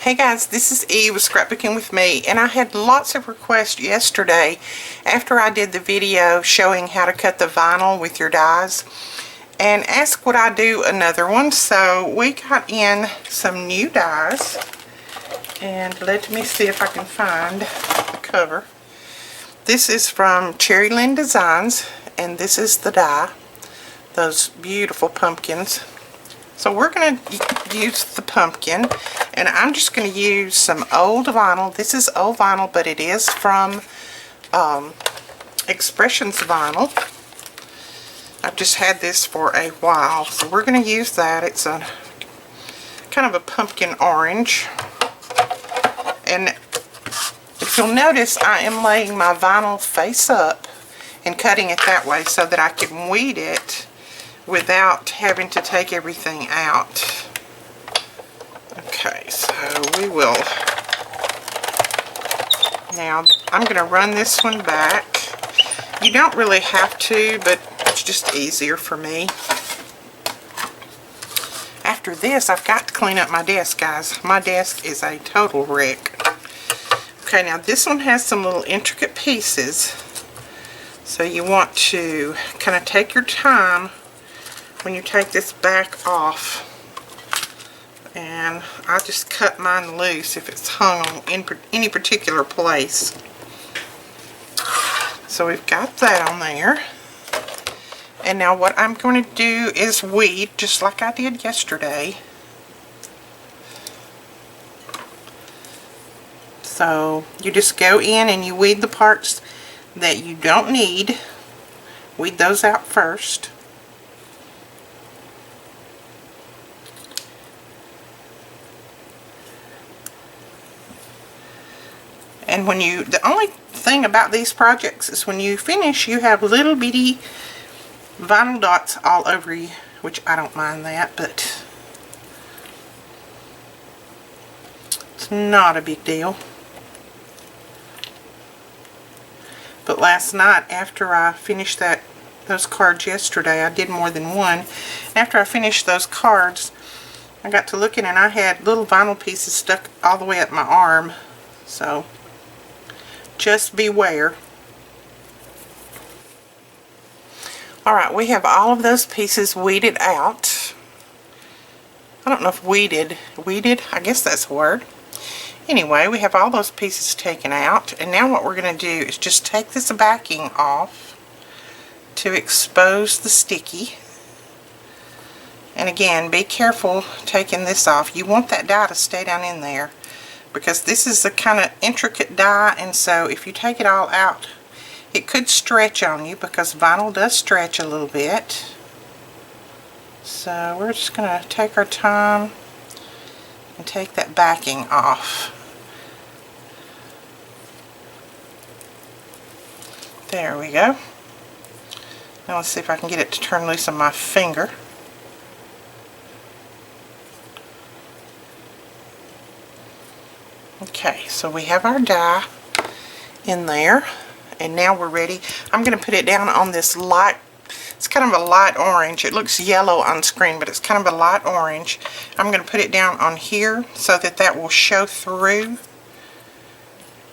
Hey guys, this is E with Scrapbooking with me, and I had lots of requests yesterday after I did the video showing how to cut the vinyl with your dies, and asked would I do another one. So we got in some new dies, and let me see if I can find the cover. This is from Cherryland Designs, and this is the die, those beautiful pumpkins. So we're going to use the pumpkin, and I'm just going to use some old vinyl. This is old vinyl, but it is from Expressions vinyl. I've just had this for a while, so we're going to use that. It's a kind of a pumpkin orange, and if you'll notice, I am laying my vinyl face up and cutting it that way so that I can weed it without having to take everything out. Okay, so we will. Now, I'm going to run this one back. You don't really have to, but it's just easier for me. After this, I've got to clean up my desk, guys. My desk is a total wreck. Okay, now this one has some little intricate pieces, so you want to kind of take your time when you take this back off. And I just cut mine loose if it's hung in any particular place. So we've got that on there. And now what I'm going to do is weed, just like I did yesterday. So you just go in and you weed the parts that you don't need. Weed those out first. And when you, the only thing about these projects is when you finish, you have little bitty vinyl dots all over you, which I don't mind that, but it's not a big deal. But last night, after I finished those cards yesterday, I did more than one. After I finished those cards, I got to looking and I had little vinyl pieces stuck all the way up my arm. So just beware. Alright, we have all of those pieces weeded out. I don't know if weeded, I guess that's a word. Anyway, we have all those pieces taken out, and now what we're going to do is just take this backing off to expose the sticky. And again, be careful taking this off. You want that die to stay down in there, because this is a kind of intricate die, and so if you take it all out, it could stretch on you, because vinyl does stretch a little bit. So we're just going to take our time and take that backing off. There we go. Now let's see if I can get it to turn loose on my finger. Okay, so we have our die in there, and now we're ready. I'm going to put it down on this light, it's kind of a light orange. It looks yellow on screen, but it's kind of a light orange. I'm going to put it down on here so that that will show through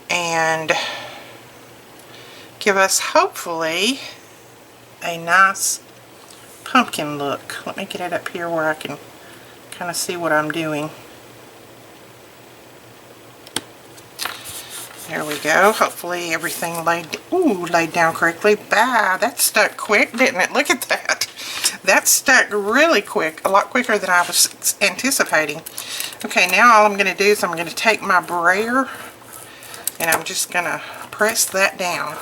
and give us, hopefully, a nice pumpkin look. Let me get it up here where I can kind of see what I'm doing. There we go. Hopefully everything laid down correctly. Bah, that stuck quick, didn't it? Look at that. That stuck really quick, a lot quicker than I was anticipating. Okay, now all I'm going to do is I'm going to take my brayer and I'm just going to press that down.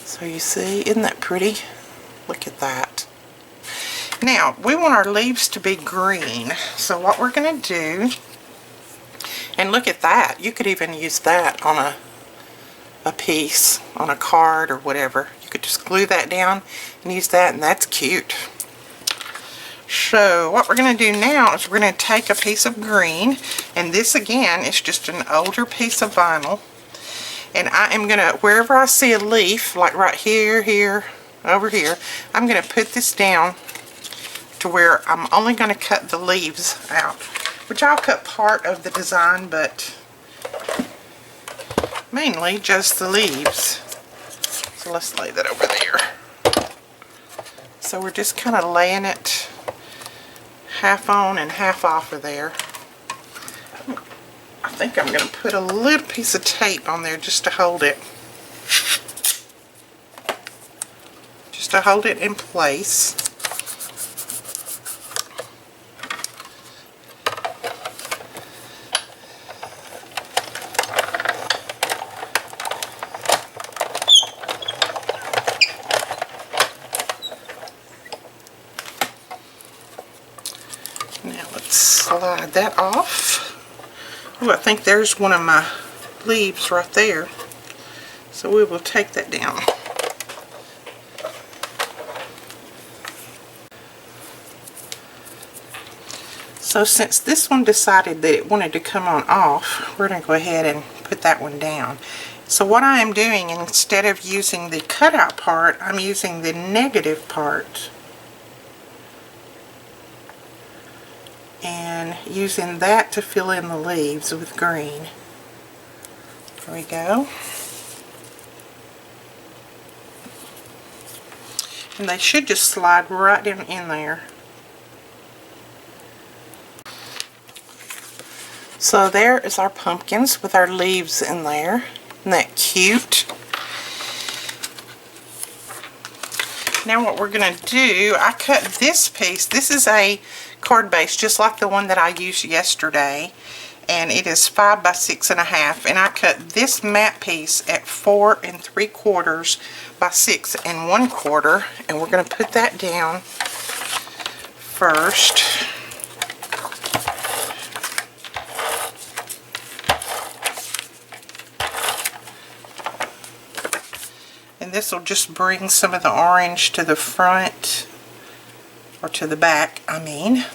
So you see, isn't that pretty? Look at that. Now, we want our leaves to be green. So what we're going to do, and look at that. You could even use that on a piece, on a card or whatever. You could just glue that down and use that, and that's cute. So what we're going to do now is we're going to take a piece of green, and this again is just an older piece of vinyl. And I am going to, wherever I see a leaf, like right here, here, over here, I'm going to put this down to where I'm only going to cut the leaves out, which I'll cut part of the design, but mainly just the leaves. So let's lay that over there. So we're just kind of laying it half on and half off of there. I think I'm going to put a little piece of tape on there just to hold it. Just to hold it in place. Now let's slide that off. Oh, I think there's one of my leaves right there. So we will take that down. So since this one decided that it wanted to come on off, we're going to go ahead and put that one down. So what I am doing, instead of using the cutout part, I'm using the negative part. And using that to fill in the leaves with green. There we go. And they should just slide right down in there. So there is our pumpkins with our leaves in there. Isn't that cute? Now what we're going to do, I cut this piece. This is a card base just like the one that I used yesterday, and it is 5 by 6.5, and I cut this mat piece at 4 3/4 by 6 1/4, and we're going to put that down first. And this will just bring some of the orange to the front, or to the back, I mean.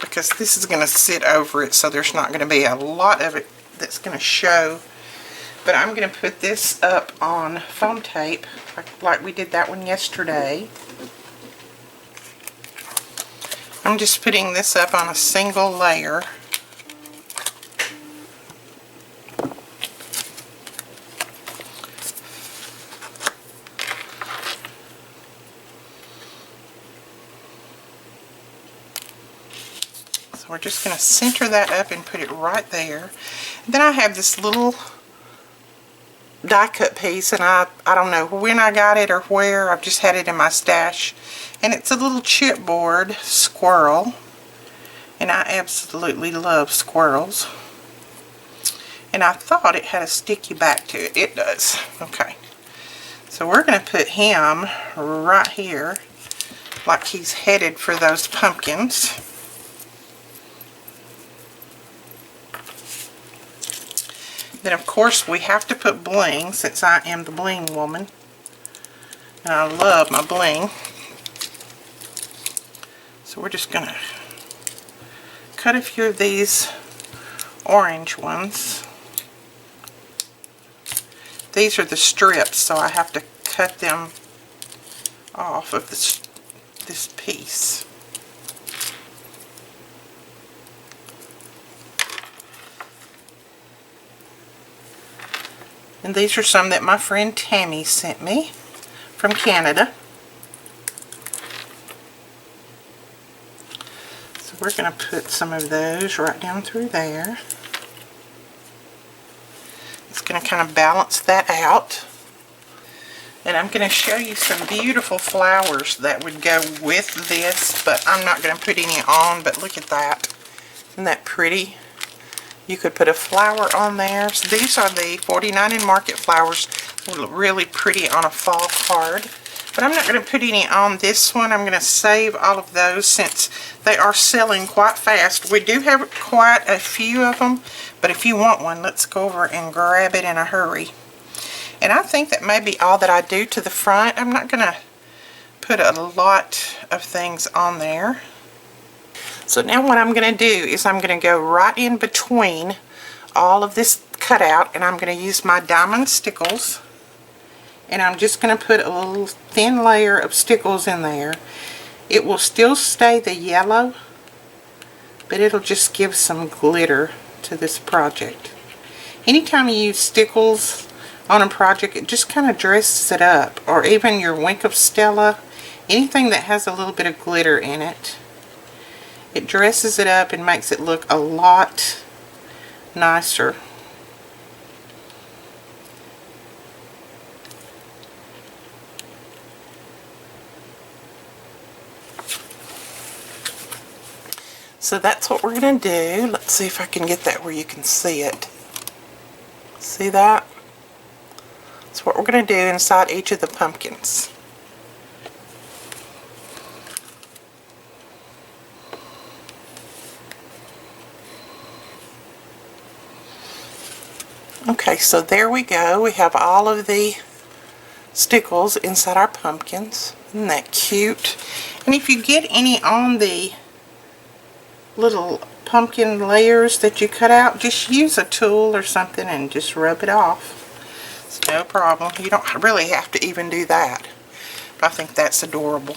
Because this is going to sit over it, so there's not going to be a lot of it that's going to show. But I'm going to put this up on foam tape, like we did that one yesterday. I'm just putting this up on a single layer. So we're just going to center that up and put it right there. And then I have this little die cut piece, and I don't know when I got it or where. I've just had it in my stash. And it's a little chipboard squirrel. And I absolutely love squirrels. And I thought it had a sticky back to it. It does. Okay. So we're going to put him right here, like he's headed for those pumpkins. Then of course we have to put bling, since I am the bling woman. And I love my bling. So we're just going to cut a few of these orange ones. These are the strips, so I have to cut them off of this piece. And these are some that my friend Tammy sent me from Canada. So we're going to put some of those right down through there. It's going to kind of balance that out. And I'm going to show you some beautiful flowers that would go with this, but I'm not going to put any on, but look at that. Isn't that pretty? You could put a flower on there. So these are the 49 in Market flowers. They look really pretty on a fall card. But I'm not going to put any on this one. I'm going to save all of those since they are selling quite fast. We do have quite a few of them, but if you want one, let's go over and grab it in a hurry. And I think that may be all that I do to the front. I'm not going to put a lot of things on there. So now what I'm going to do is I'm going to go right in between all of this cutout, and I'm going to use my diamond stickles, And I'm just going to put a little thin layer of Stickles in there. It will still stay the yellow, but it'll just give some glitter to this project. Anytime you use Stickles on a project, it just kind of dresses it up. Or even your Wink of Stella, anything that has a little bit of glitter in it. It dresses it up and makes it look a lot nicer. So that's what we're going to do. Let's see if I can get that where you can see it. See that? That's what we're going to do inside each of the pumpkins. Okay, so there we go. We have all of the Stickles inside our pumpkins. Isn't that cute? And if you get any on the little pumpkin layers that you cut out, just use a tool or something and just rub it off. It's no problem. You don't really have to even do that. But I think that's adorable.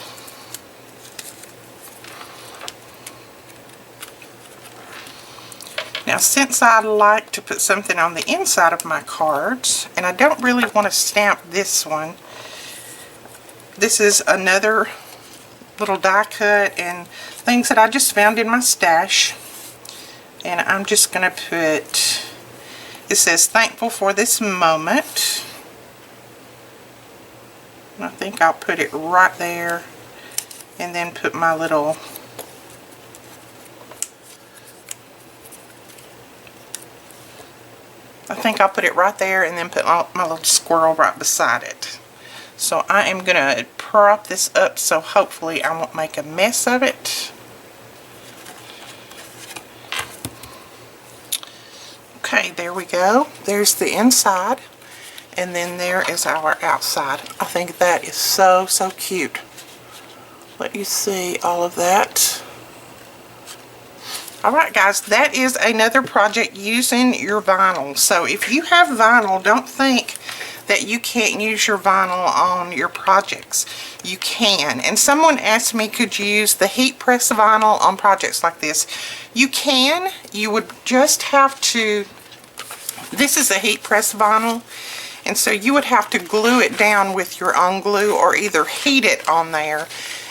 Now, since I like to put something on the inside of my cards, and I don't really want to stamp this one, this is another little die cut and things that I just found in my stash. And I'm just going to put, it says thankful for this moment. And I think I'll put it right there and then put my little my little squirrel right beside it. So I am going to prop this up so hopefully I won't make a mess of it. Okay, there we go. There's the inside. And then there is our outside. I think that is so, so cute. Let you see all of that. Alright guys, that is another project using your vinyl. So if you have vinyl, don't think that you can't use your vinyl on your projects. You can. And someone asked me, could you use the heat press vinyl on projects like this? You can. You would just have to, this is a heat press vinyl, and so you would have to glue it down with your own glue or either heat it on there.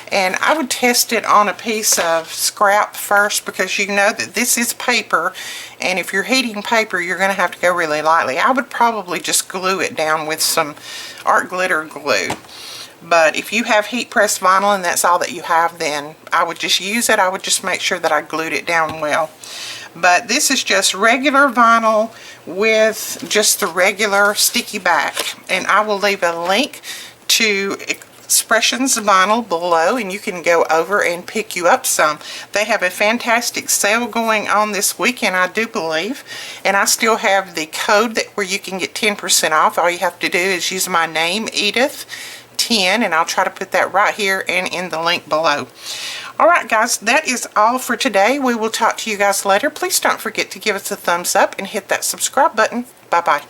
And I would test it on a piece of scrap first, because you know that this is paper, and if you're heating paper you're going to have to go really lightly. I would probably just glue it down with some art glitter glue. But if you have heat press vinyl and that's all that you have, then I would just use it. I would just make sure that I glued it down well. But this is just regular vinyl with just the regular sticky back. And I will leave a link to Expressions vinyl below, and you can go over and pick you up some. They have a fantastic sale going on this weekend, I do believe, and I still have the code where you can get 10% off. All you have to do is use my name, Edith 10, and I'll try to put that right here and in the link below. Alright guys, that is all for today. We will talk to you guys later. Please don't forget to give us a thumbs up and hit that subscribe button. Bye bye.